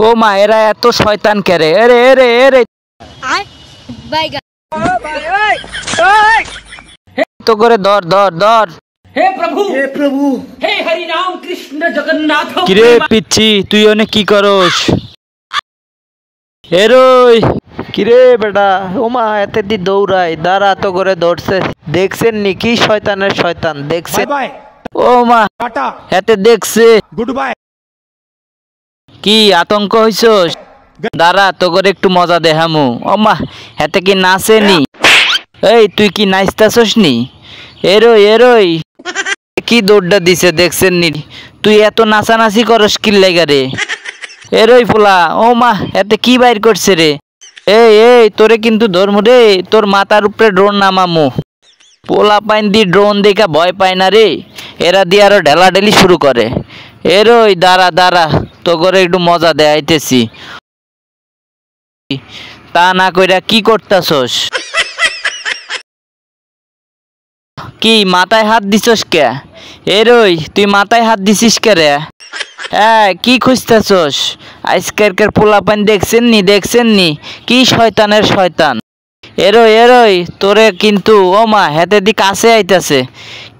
ও মা এরা এত শয়তান কেরে এরে এরে এরে তো করে ধর ধর ধর। हे प्रभु हे हरि राम कृष्ण जगन्नाथ। কিরে পিচ্ছি তুই অনেক কি করস? এরই কিরে বেটা ওমা এতে দি দৌড়াই দাঁড়া তো করে দৌড়ছে দেখছেন নি কি শয়তানের শয়তান দেখছেন बाय ও মা टाटा এতে দেখছে गुड बाय। কি আতঙ্ক হইছস? দাঁড়া তো করে একটু মজা দেখামু। ও মা এতে কি নাচেনি? এই তুই কি নাচতাছস নি? এরই এরই কি দৌড়টা দিছে দেখছেন নি? তুই এত নাচানাচি করস কি লাগা রে? এরই ফুলা ও মা এতে কি বাইর করছে রে? এই এই তোরে কিন্তু ধরমু রে, তোর মাথার উপরে ড্রোন নামামু। পোলা পাইন দি ড্রোন দেখা ভয় পায় না রে, এরা দিয়ে আরো ঢেলাঢেলি শুরু করে। এরই দাঁড়া দাঁড়া তো করে একটু মজা দেখাইতেছি। তা না কইরা কি করতাছস? কি মাথায় হাত দিছস কে? এরই তুই মাথায় হাত দিছিস কে রে? হ্যাঁ কি খুঁজতেছস? আজকের পোলাপান দেখছেন নি কি শয়তানের শয়তান। এরই এরই তোরে কিন্তু ও মা হেতে দি কাছে আইতাছে।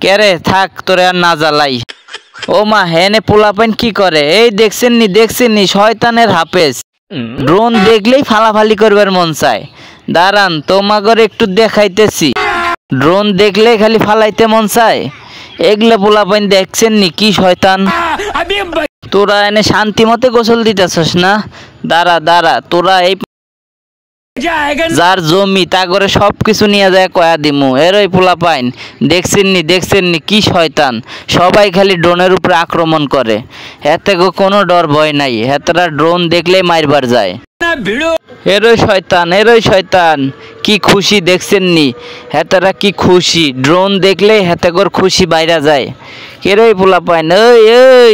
কেরে থাক তোরে আর না জ্বালাই। ও মা হেনে পোলাপান কি করে? এই দেখছেন নি শয়তানের হাফেজ। ড্রোন দেখলেই ফালাফালি করবার মন চায়। দাঁড়ান তোমাগরে একটু দেখাইতেছি। ড্রোন দেখলেই খালি ফালাইতে মন চায়। এগুলো পোলাপান দেখছেন নি কি শয়তান। তোরা এনে শান্তি মতে গোসল দিতেছস না? দাঁড়া দাঁড়া তোরা এই যার জমি তা করে সবকিছু নিয়ে যায় কয়া দিমু। এরই পোলা পাইন দেখছেন নি কি শয়তান। সবাই খালি ড্রোনের উপরে আক্রমণ করে, এতে কোনো ডর ভয় নাই। হেতরা ড্রোন দেখলেই মারবার যায়। এরই শয়তান কি খুশি দেখছেন নি? হেতারা কি খুশি, ড্রোন দেখলেই হেতেগর খুশি বাইরা যায়। এরই পোলা পাইন ওই ওই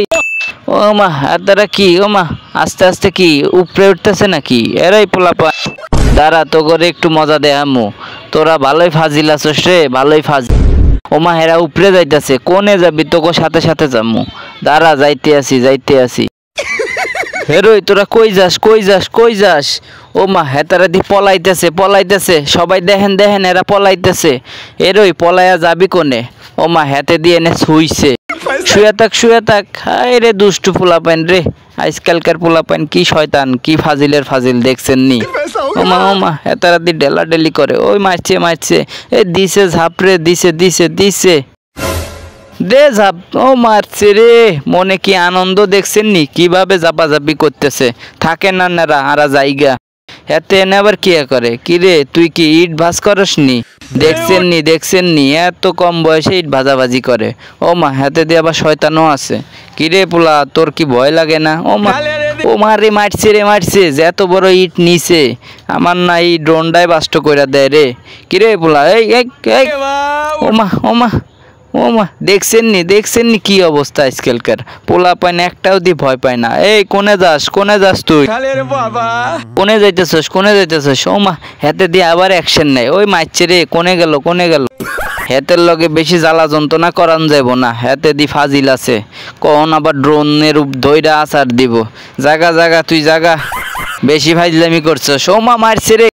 ও মা হেতারা কি ও মা আস্তে আস্তে কি উপরে উঠতেছে নাকি? এরই পোলা পাইন দাঁড়া তো করে একটু মজা দেখামু। তোরা ভালোই ফাজিল আছস রে, ভালোই ফাজিল। ওমা হেরা উপরে যাইতাছে, কোনে যাবি? তোকে সাথে সাথে যামু। দাঁড়া যাইতে আসি। হেরই তোরা কই যাস? ও মা হেতারা দি পলাইতেছে সবাই দেখেন এরা পলাইতেছে। এরই পলাইয়া যাবি কোনে? ও মা হেতে দিয়ে এনে শুইছে। শুয়ে থাক হায় রে দুষ্টু পোলাপাইন রে। আজকালকার পোলাপাইন কি শয়তান কি ফাজিলের ফাজিল দেখছেন নি? ও মা হেতারা দি ডেলাডেলি করে। ওই মারছে এ দিছে ঝাপরে দিছে দে ঝাপ। ও মারছে রে, মনে কি আনন্দ দেখছেন নি কিভাবে জাপাজাপি করতেছে। থাকে না নারা আরা জায়গা এতে এনে আবার কি করে? কিরে তুই কি ইট ভাজ করস নি? দেখছেন নি এত কম বয়সে ইট ভাজাভাজি করে। ও মা হাতে দিয়ে আবার শয়তানও আছে। কিরে পোলা তোর কি ভয় লাগে না? ও মা রে মারছে যে এত বড় ইট নিছে আমার না এই ড্রোনটাই বাস্ট কইরা দেয় রে। কিরে পোলা এই ও মা দেখছেন নি কি অবস্থা আজকালকার পোলাপাইন একটাও দি ভয় পায় না। এই কোনে যাস তুই? কোনে যাইতেছস? ও মা হেতে দিয়ে আবার অ্যাকশন নেই। ওই মারছে রে, কোনে গেল? হেতের লগে বেশি জ্বালা যন্ত্রণা করান যাব না, হেতে দি ফাজিল আছে। কখন আবার ড্রোনের ধইরা আচার দিব। জাগা তুই জাগা, বেশি ফাইজলামি করছস। ও মা মারছে রে।